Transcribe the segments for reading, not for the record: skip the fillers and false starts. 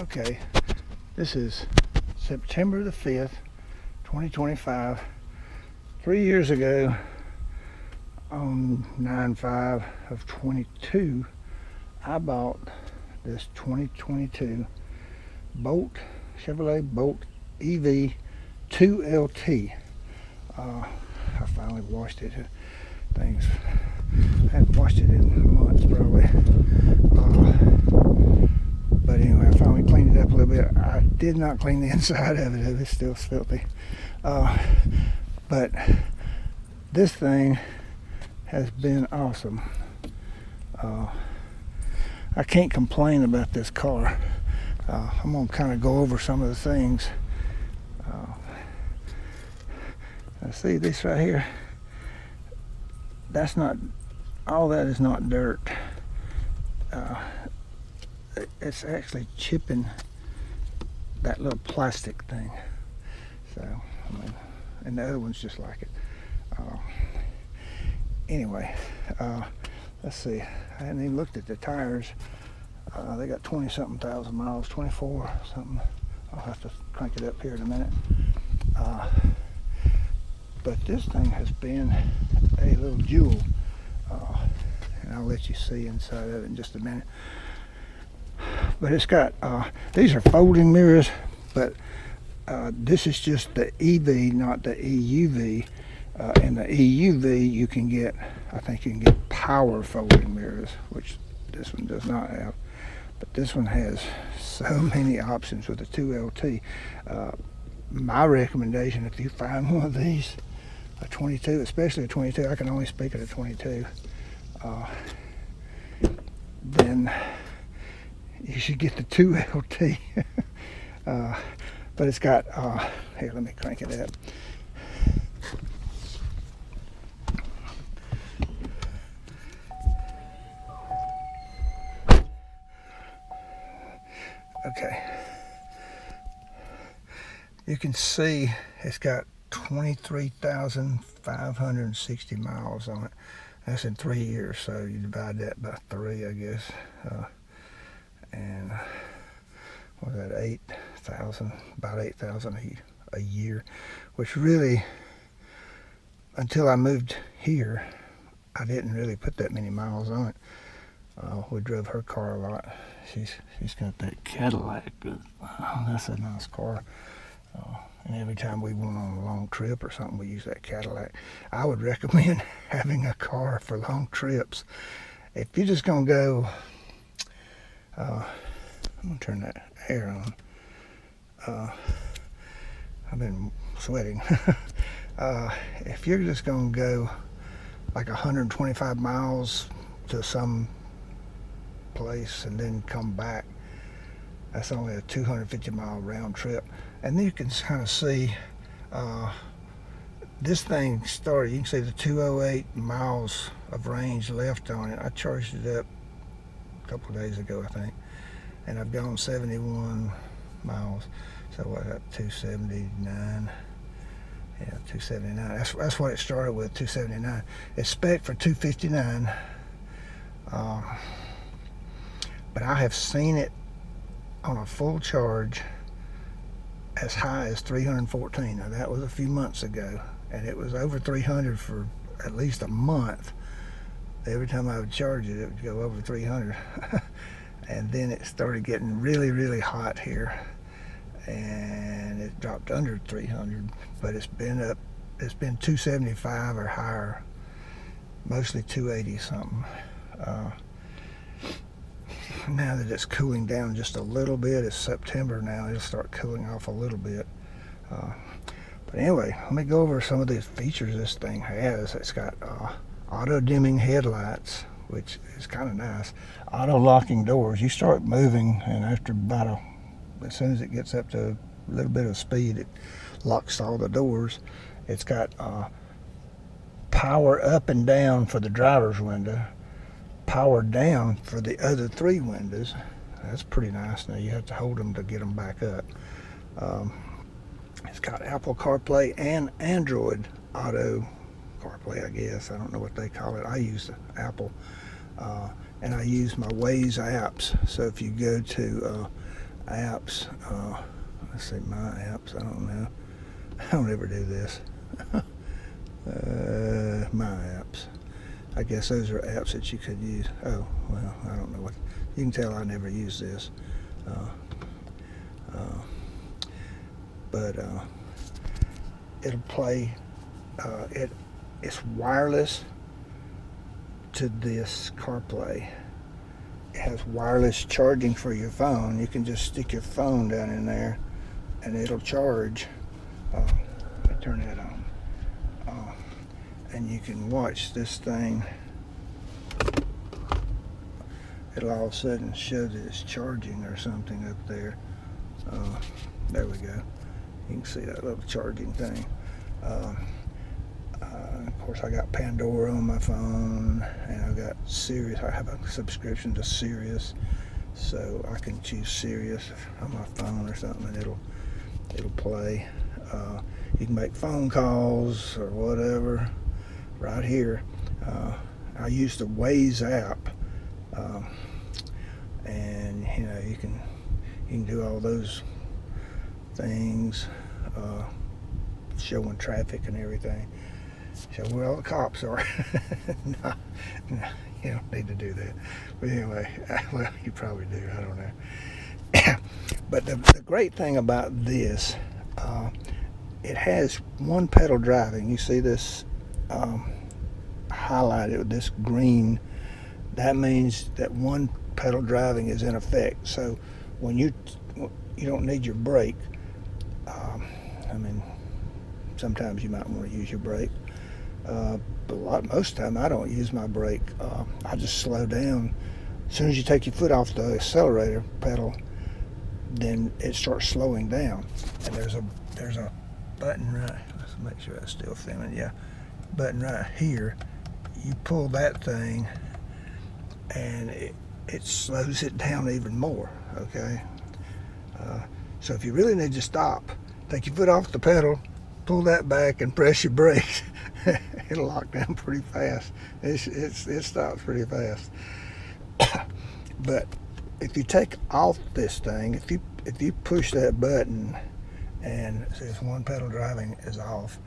Okay, this is September the 5th, 2025. 3 years ago, on 9/5 of 22, I bought this 2022 Chevrolet Bolt EV 2LT. I finally washed it. I hadn't washed it in months probably. But anyway, I finally cleaned it up a little bit. I did not clean the inside of it. It's still filthy. But this thing has been awesome. I can't complain about this car. I'm going to kind of go over some of the things. See this right here? All that is not dirt. It's actually chipping that little plastic thing. So, and the other one's just like it. Anyway, let's see. I hadn't even looked at the tires. They got 20-something thousand miles, 24 something. I'll have to crank it up here in a minute. But this thing has been a little jewel. And I'll let you see inside of it in just a minute. But it's got, these are folding mirrors, but this is just the EV, not the EUV. In the EUV, you can get, I think you can get power folding mirrors, which this one does not have. But this one has so many options with the 2LT. My recommendation, if you find one of these, a 22, especially a 22, I can only speak of a 22, then you should get the 2LT. But it's got, here, let me crank it up. Okay. You can see it's got 23,560 miles on it. That's in 3 years, so you divide that by 3, I guess. And what was that, 8,000, about 8,000 a year, which really, until I moved here, I didn't really put that many miles on it. We drove her car a lot. She's got that Cadillac. That's a nice car. And every time we went on a long trip or something, we use that Cadillac. I would recommend having a car for long trips. If you're just gonna go, I'm gonna turn that air on. I've been sweating. If you're just gonna go like 125 miles to some place and then come back, that's only a 250 mile round trip. And then you can kind of see this thing started, you can see the 208 miles of range left on it. I charged it up a couple of days ago, I think, and I've gone 71 miles. So what, 279? Yeah, 279. That's what it started with, 279. It's spec for 259. But I have seen it on a full charge as high as 314. Now that was a few months ago, and it was over 300 for at least a month. Every time I would charge it, it would go over 300. And then it started getting really, really hot here, and it dropped under 300. But it's been 275 or higher, mostly 280 something. Now that it's cooling down just a little bit, it's September now, it'll start cooling off a little bit. But anyway, let me go over some of these features this thing has. It's got auto dimming headlights, which is kind of nice. Auto locking doors. You start moving, and after as soon as it gets up to a little bit of speed, it locks all the doors. It's got power up and down for the driver's window, power down for the other 3 windows. That's pretty nice. Now you have to hold them to get them back up. It's got Apple CarPlay and Android Auto CarPlay, I guess. I don't know what they call it. I use Apple, and I use my Waze apps. So if you go to apps. Let's see, my apps. I don't know. I don't ever do this. My apps. I guess those are apps that you could use. Oh, well, I don't know what. You can tell I never use this. But it'll play. It's wireless to this CarPlay. It has wireless charging for your phone. You can just stick your phone down in there and it'll charge. Let me turn that on. And you can watch this thing. It'll all of a sudden show that it's charging or something up there. There we go. You can see that little charging thing. Of course, I got Pandora on my phone, and I've got Sirius. I have a subscription to Sirius, so I can choose Sirius on my phone or something, and it'll play. You can make phone calls or whatever right here. I use the Waze app, and you know you can do all those things, showing traffic and everything. Show where all the cops are. No, you don't need to do that. But anyway, well, you probably do. I don't know. But the great thing about this, it has one pedal driving. You see this highlighted with this green. That means that one pedal driving is in effect. So when you don't need your brake. I mean, sometimes you might want to use your brake. But most of the time I don't use my brake. I just slow down. As soon as you take your foot off the accelerator pedal, then it starts slowing down. And there's a button right. Let's make sure that's still filming. Yeah, button right here. You pull that thing, and it slows it down even more. Okay. So if you really need to stop, take your foot off the pedal, pull that back, and press your brakes. It'll lock down pretty fast. It stops pretty fast. But if you take off this thing, if you push that button, and this one pedal driving is off,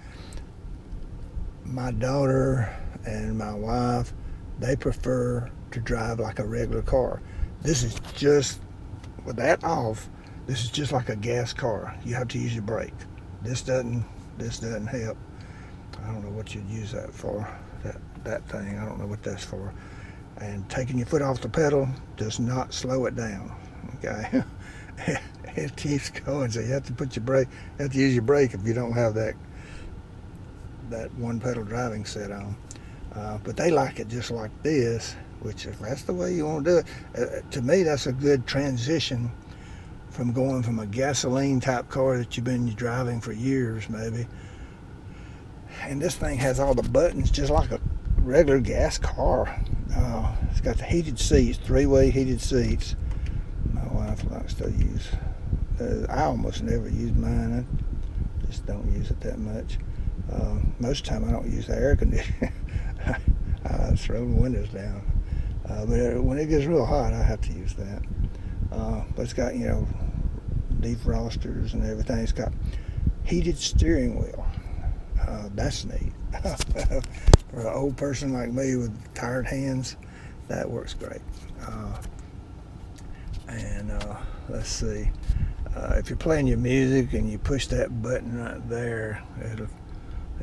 my daughter and my wife, they prefer to drive like a regular car. This is just, with that off, this is just like a gas car. You have to use your brake. This doesn't help. I don't know what you'd use that for. That thing, I don't know what that's for. And taking your foot off the pedal does not slow it down. Okay, it keeps going. So you have to put your brake. You have to use your brake if you don't have that one pedal driving set on. But they like it just like this, which if that's the way you want to do it, to me that's a good transition from going from a gasoline type car that you've been driving for years maybe. And this thing has all the buttons just like a regular gas car. It's got the heated seats, 3-way heated seats. My wife likes to use. I almost never use mine. I just don't use it that much. Most of the time I don't use the air conditioner. I throw the windows down. But when it gets real hot, I have to use that. But it's got, you know, defrosters and everything. It's got heated steering wheel. That's neat. For an old person like me with tired hands, that works great. Let's see. If you're playing your music and you push that button right there,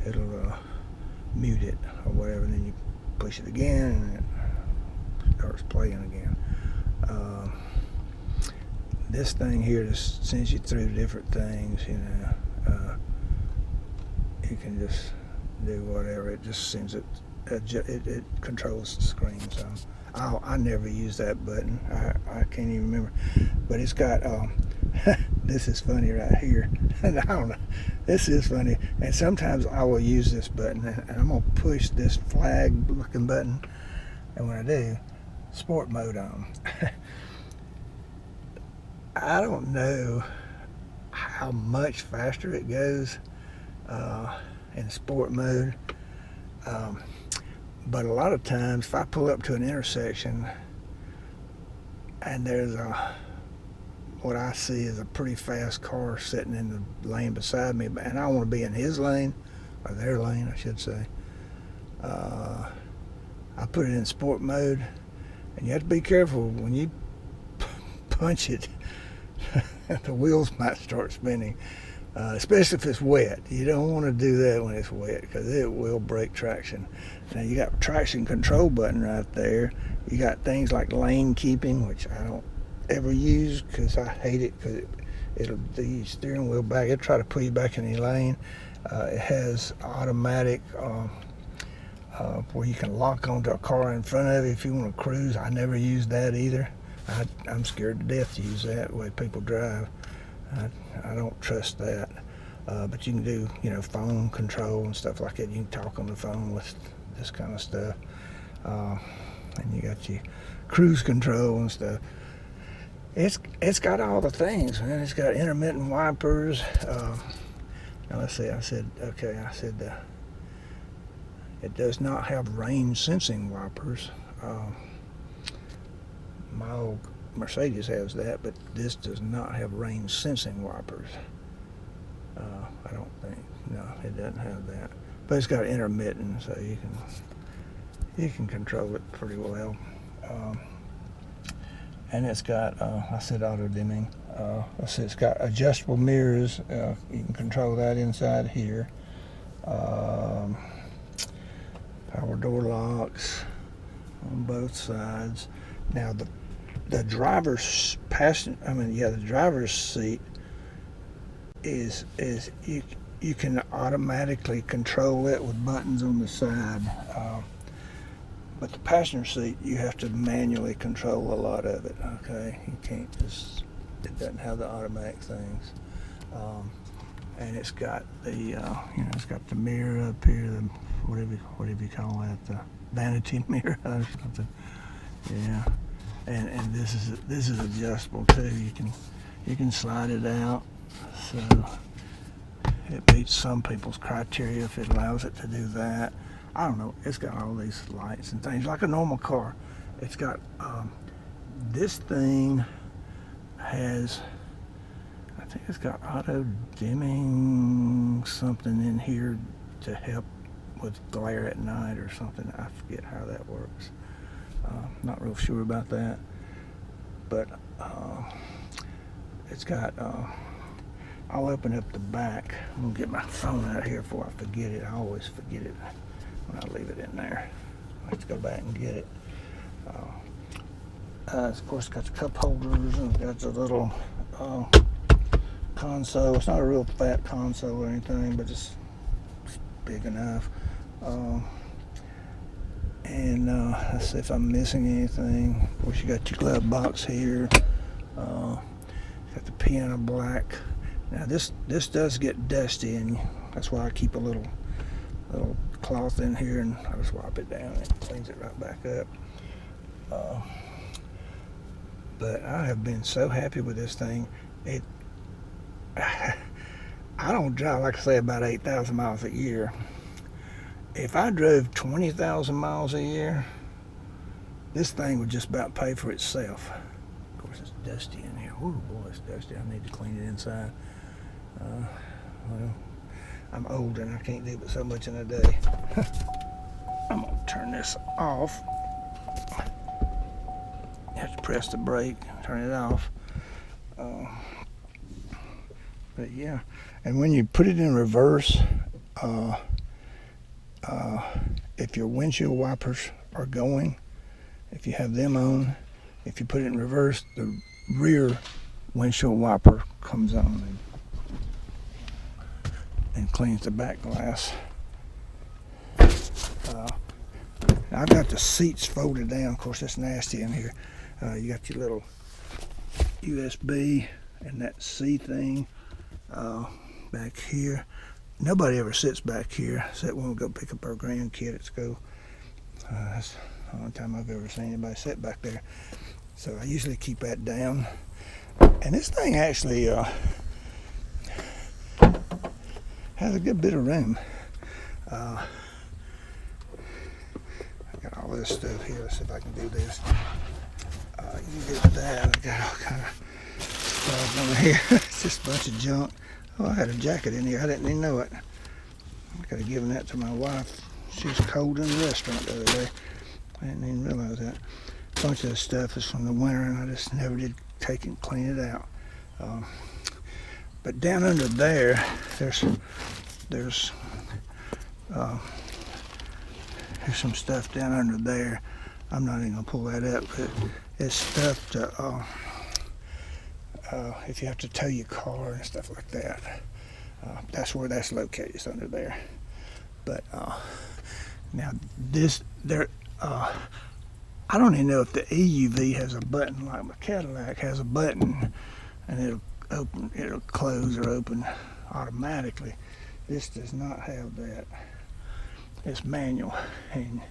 it'll mute it or whatever. And then you push it again, and it starts playing again. This thing here just sends you through different things, you know. You can just do whatever. It just sends it. It controls the screen. So I never use that button. I can't even remember. But it's got. This is funny right here. I don't know. This is funny. And sometimes I will use this button, and I'm gonna push this flag-looking button. And when I do, sport mode on. I don't know how much faster it goes in sport mode, but a lot of times if I pull up to an intersection and there's a what I see is a pretty fast car sitting in the lane beside me, and I want to be in his lane, or their lane, I should say. I put it in sport mode, and you have to be careful when you punch it. The wheels might start spinning, especially if it's wet. You don't want to do that when it's wet because it will break traction. Now you got traction control button right there. You got things like lane keeping, which I don't ever use because I hate it because it'll the steering wheel back. It'll try to pull you back in your lane. It has automatic where you can lock onto a car in front of you if you want to cruise. I never used that either. I'm scared to death to use that the way people drive. I don't trust that. But you can do, phone control and stuff like that. You can talk on the phone with this kind of stuff. And you got your cruise control and stuff. It's got all the things, man. It's got intermittent wipers. Now let's see. I said it does not have rain sensing wipers. My old Mercedes has that, but this does not have rain sensing wipers. I don't think. No, it doesn't have that. But it's got intermittent, so you can control it pretty well. And it's got, I said auto dimming. Let's see, it's got adjustable mirrors. You can control that inside here. Power door locks on both sides. Now the driver's the driver's seat is you can automatically control it with buttons on the side. But the passenger seat, you have to manually control a lot of it. Okay, you can't just. It doesn't have the automatic things. And it's got the it's got the mirror up here, the whatever you call that, the vanity mirror or something. Yeah. And this is adjustable too. You can slide it out, so it meets some people's criteria if it allows it to do that. I don't know. It's got all these lights and things like a normal car. It's got this thing has, I think it's got auto dimming something in here to help with glare at night or something. I forget how that works. Not real sure about that, but it's got I'll open up the back. I'm gonna get my phone out here before I forget it. I always forget it when I leave it in there. I have to go back and get it. Of course, it's got the cup holders and it's got the little console. It's not a real fat console or anything, but it's big enough. And let's see if I'm missing anything. Of course, you got your glove box here. Got the piano black. Now this does get dusty, and that's why I keep a little cloth in here, and I just wipe it down and it cleans it right back up. But I have been so happy with this thing. I don't drive, like I say, about 8,000 miles a year. If I drove 20,000 miles a year, this thing would just about pay for itself. Of course, it's dusty in here. Oh boy, it's dusty. I need to clean it inside. Well, I'm old and I can't do but so much in a day. I'm gonna turn this off. You have to press the brake, turn it off. But yeah, and when you put it in reverse, if your windshield wipers are going, if you have them on, if you put it in reverse, the rear windshield wiper comes on and cleans the back glass. I've got the seats folded down. Of course, it's nasty in here. You got your little USB and that C thing back here. Nobody ever sits back here except when we go pick up our grandkids. That's the only time I've ever seen anybody sit back there. So I usually keep that down. And this thing actually has a good bit of room. I got all this stuff here. Let's see if I can do this. You can get that. I got all kind of stuff stuff over here. It's just a bunch of junk. Oh, I had a jacket in here. I didn't even know it. I could have given that to my wife. She was cold in the restaurant the other day. I didn't even realize that. A bunch of the stuff is from the winter, and I just never did take and clean it out. But down under there, there's some stuff down under there. I'm not even gonna pull that up, but it's stuff to if you have to tow your car and stuff like that. That's where that's located. It's under there. But now this there, I don't even know if the EUV has a button like my Cadillac has a button, and it'll close or open automatically. This does not have that. It's manual, and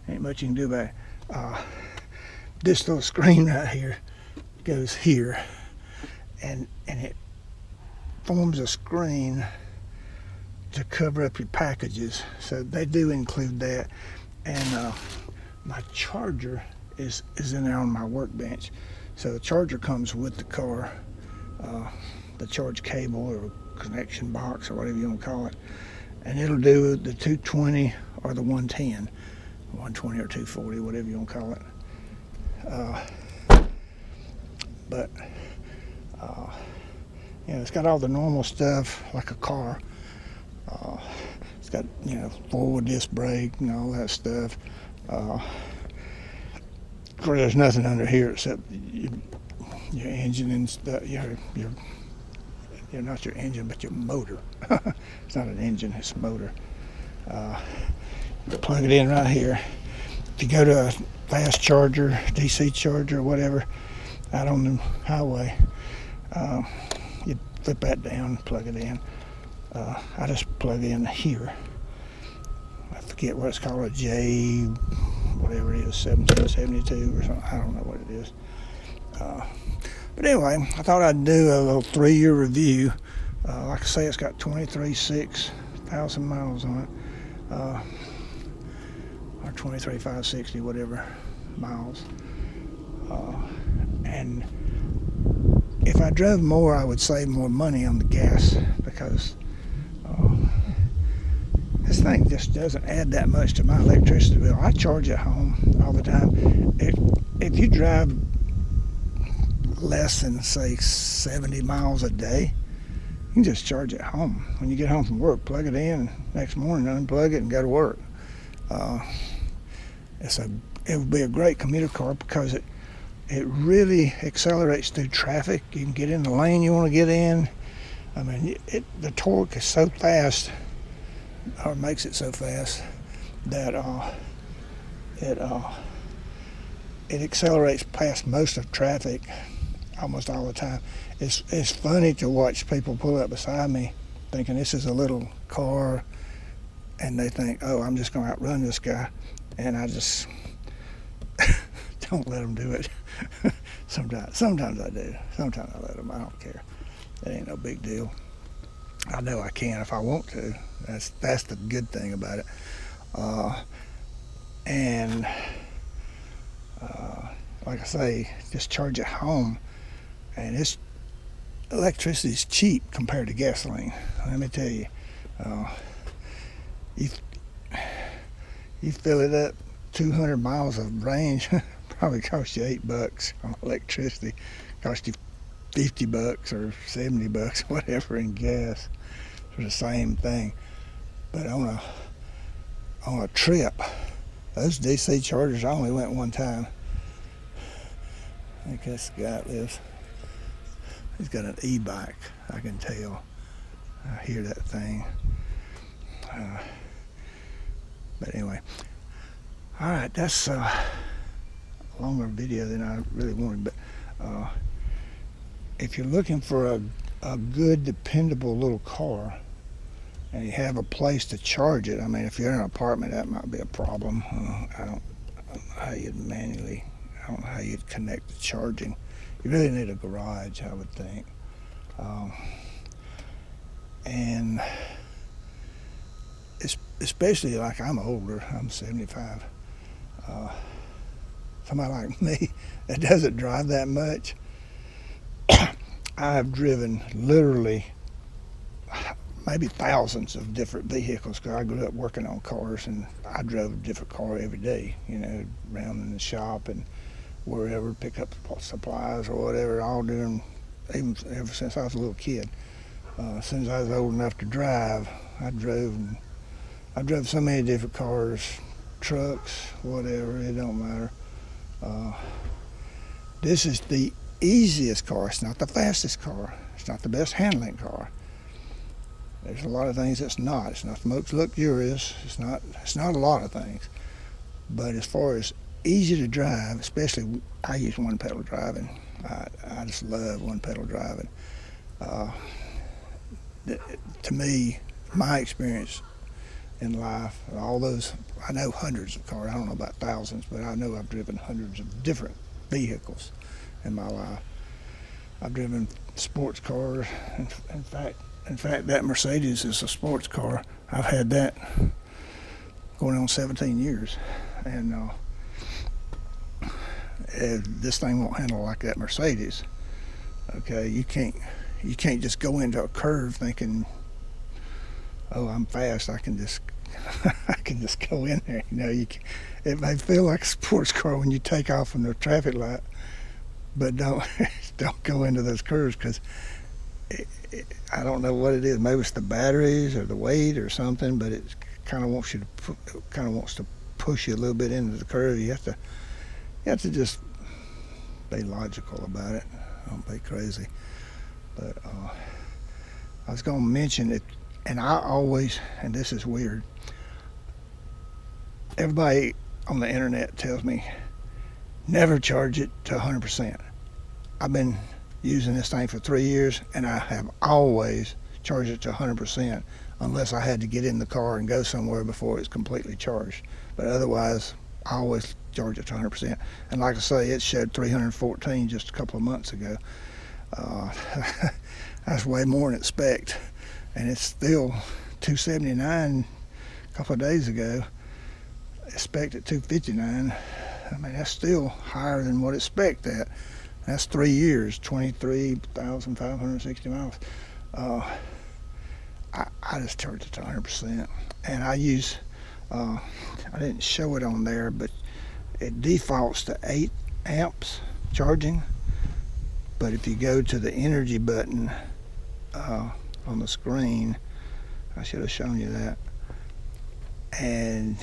ain't much you can do about it. This little screen right here goes here, and it forms a screen to cover up your packages. So they do include that, and my charger is in there on my workbench. So the charger comes with the car, the charge cable or connection box or whatever you want to call it, and it'll do the 220 or the 110, 120 or 240, whatever you want to call it. But you know, it's got all the normal stuff like a car. It's got, you know, forward disc brake and all that stuff. Of course, there's nothing under here except your engine and stuff. You're not your engine, but your motor. It's not an engine, it's a motor. Plug it in right here. If you go to a fast charger, DC charger, or whatever, out on the highway, you flip that down, plug it in. I just plug in here. I forget what it's called, a J, whatever it is, 1772 or something. I don't know what it is. But anyway, I thought I'd do a little 3-year review. Like I say, it's got 23,600 miles on it, or 23,560, whatever miles. And if I drove more, I would save more money on the gas, because this thing just doesn't add that much to my electricity bill. I charge at home all the time. If you drive less than, say, 70 miles a day, you can just charge at home. When you get home from work, plug it in, next morning unplug it and go to work. It would be a great commuter car because it really accelerates through traffic. You can get in the lane you want to get in. I mean, the torque is so fast, or makes it so fast, that it accelerates past most of traffic almost all the time. It's funny to watch people pull up beside me thinking this is a little car, and they think, oh, I'm just going to outrun this guy, and I just don't let them do it. Sometimes I do. Sometimes I let them. I don't care. It ain't no big deal. I know I can if I want to. That's the good thing about it. Like I say, just charge at home, and electricity is cheap compared to gasoline. Let me tell you, you fill it up 200 miles of range, probably cost you $8 on electricity. Cost you $50 or $70, whatever, in gas for the same thing. But on a trip, those DC chargers, I only went one time. I think that's the guy that lives. He's got an e-bike, I can tell. I hear that thing. But anyway, all right, that's a longer video than I really wanted. But if you're looking for a good, dependable little car, and you have a place to charge it, I mean, if you're in an apartment, that might be a problem. I don't know how you'd manually. I don't know how you'd connect the charging. You really need a garage, I would think. And especially, like, I'm older, I'm 75. Somebody like me that doesn't drive that much, I have driven literally maybe thousands of different vehicles because I grew up working on cars and I drove a different car every day, around in the shop and wherever, pick up supplies or whatever, all during, even ever since I was a little kid. As soon as I was old enough to drive, I drove so many different cars, trucks, whatever, it don't matter. This is the easiest car. It's not the fastest car. It's not the best handling car. There's a lot of things it's not. It's not the most luxurious. It's not a lot of things. But as far as easy to drive, especially I use one pedal driving. I just love one pedal driving. To me, my experience in life, all those, I know hundreds of cars. I don't know about thousands, but I know I've driven hundreds of different vehicles in my life. I've driven sports cars. In fact, that Mercedes is a sports car. I've had that going on 17 years, and this thing won't handle like that Mercedes. Okay, you can't just go into a curve thinking, oh, I'm fast. I can just go in there. It may feel like a sports car when you take off from the traffic light, but don't go into those curves because I don't know what it is. Maybe it's the batteries or the weight or something, but it kind of wants to push you a little bit into the curve. You have to just be logical about it. Don't be crazy. But I was going to mention it, and I always, and this is weird, everybody on the internet tells me never charge it to 100%. I've been using this thing for 3 years, and I have always charged it to 100% unless I had to get in the car and go somewhere before it's completely charged. But otherwise, I always charge it to 100%. And like I say, it showed 314 just a couple of months ago. That's way more than expect, and it's still 279 a couple of days ago. Expected 259. I mean, that's still higher than what expect at. That's 3 years, 23,560 miles. I just charge it to 100%, and I use. I didn't show it on there, but it defaults to 8 amps charging. But if you go to the energy button on the screen, I should have shown you that, and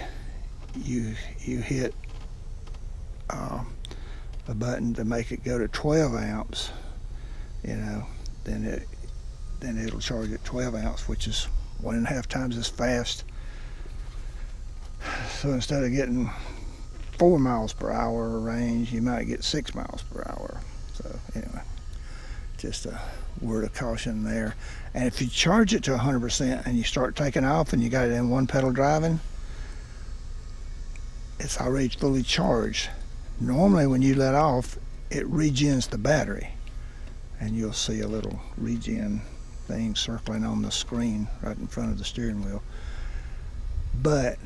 you hit the button to make it go to 12 amps, then it'll charge at 12 amps, which is 1.5 times as fast. So instead of getting 4 miles per hour range, you might get 6 miles per hour. So anyway, just a word of caution there. And if you charge it to 100% and you start taking off and you got it in one pedal driving, it's already fully charged. Normally when you let off, it regens the battery, and you'll see a little regen thing circling on the screen right in front of the steering wheel. But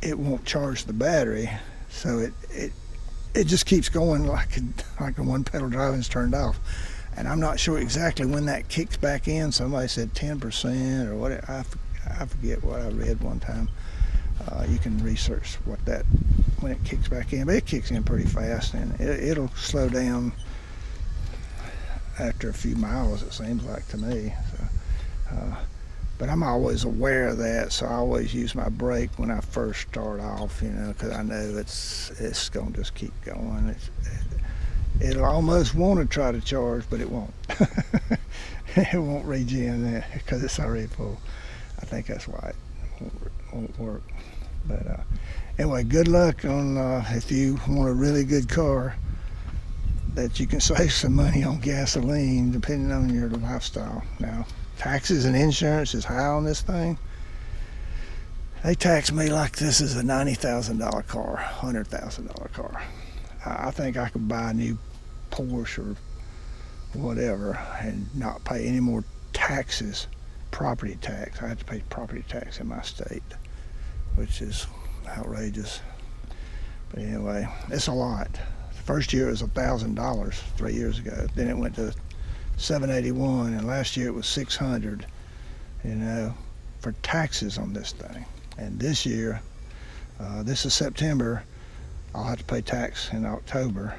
it won't charge the battery, so it just keeps going like the one pedal driving is turned off. And I'm not sure exactly when that kicks back in. Somebody said 10% or what. I forget what I read one time. You can research when it kicks back in, but it kicks in pretty fast, and it'll slow down after a few miles, it seems like to me. So, but I'm always aware of that, so I always use my brake when I first start off, because I know it's going to just keep going. It'll almost want to try to charge, but it won't. It won't regen because it's already full. I think that's why it won't work. But anyway, good luck on if you want a really good car that you can save some money on gasoline depending on your lifestyle. Now, taxes and insurance is high on this thing. They tax me like this is a $90,000 car, $100,000 car. I think I could buy a new Porsche or whatever and not pay any more taxes, property tax. I have to pay property tax in my state, which is outrageous. But anyway, it's a lot. First year it was $1,000 3 years ago. Then it went to $781, and last year it was $600. You know, for taxes on this thing. And this year, this is September. I'll have to pay tax in October,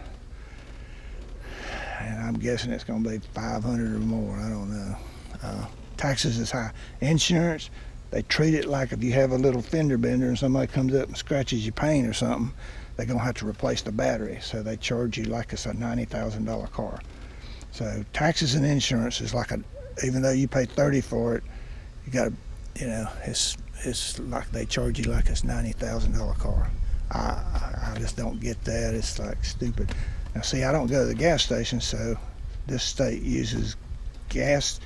and I'm guessing it's going to be $500 or more. I don't know. Taxes is high. Insurance, they treat it like if you have a little fender bender and somebody comes up and scratches your paint or something, they're going to have to replace the battery. So they charge you like it's a $90,000 car. So taxes and insurance is like even though you pay $30 for it, you got to, you know, it's like they charge you like it's $90,000 car. I just don't get that. It's like stupid. Now see, I don't go to the gas station, so this state uses gas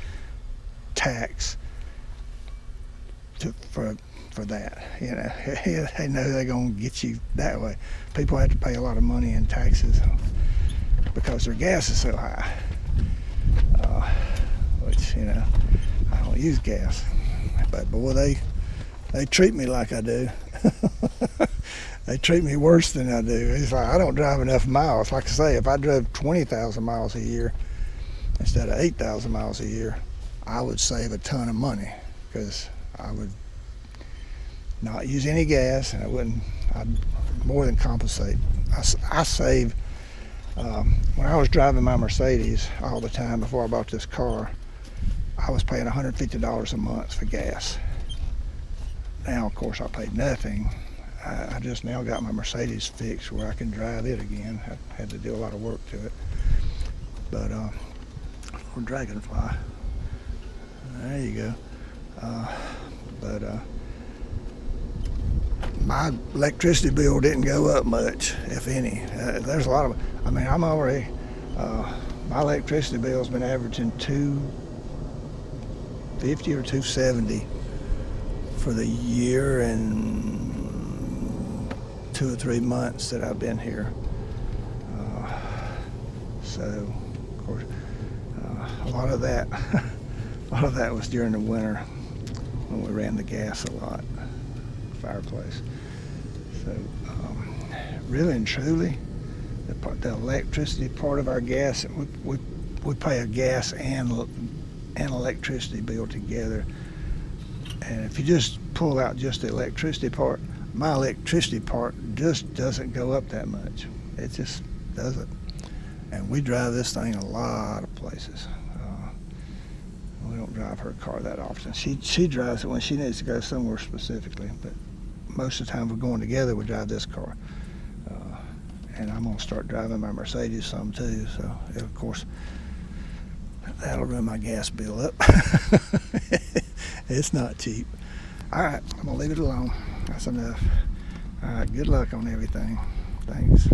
tax for that. You know, they know they're gonna get you that way. People have to pay a lot of money in taxes because their gas is so high. Which, you know, I don't use gas, but boy, they treat me like I do. They treat me worse than I do. It's like I don't drive enough miles. Like I say, if I drove 20,000 miles a year instead of 8,000 miles a year, I would save a ton of money because I would not use any gas, and I'd more than compensate. I save. When I was driving my Mercedes all the time before I bought this car, I was paying $150 a month for gas. Now, of course, I paid nothing. I just now got my Mercedes fixed where I can drive it again. I had to do a lot of work to it. But for Dragonfly, there you go. My electricity bill didn't go up much, if any. There's a lot of, I mean, I'm already, my electricity bill's been averaging $250 or $270 for the year and 2 or 3 months that I've been here. So, of course, a lot of that was during the winter when we ran the gas a lot, fireplace. So, really and truly, the electricity part of our gas, we pay a gas and electricity bill together. And if you just pull out just the electricity part, my electricity part just doesn't go up that much. It just doesn't. And we drive this thing a lot of places. We don't drive her car that often. She drives it when she needs to go somewhere specifically, but most of the time we're going together, we drive this car. And I'm gonna start driving my Mercedes some too, so of course that'll run my gas bill up. It's not cheap. All right, I'm gonna leave it alone. That's enough. All right, good luck on everything. Thanks.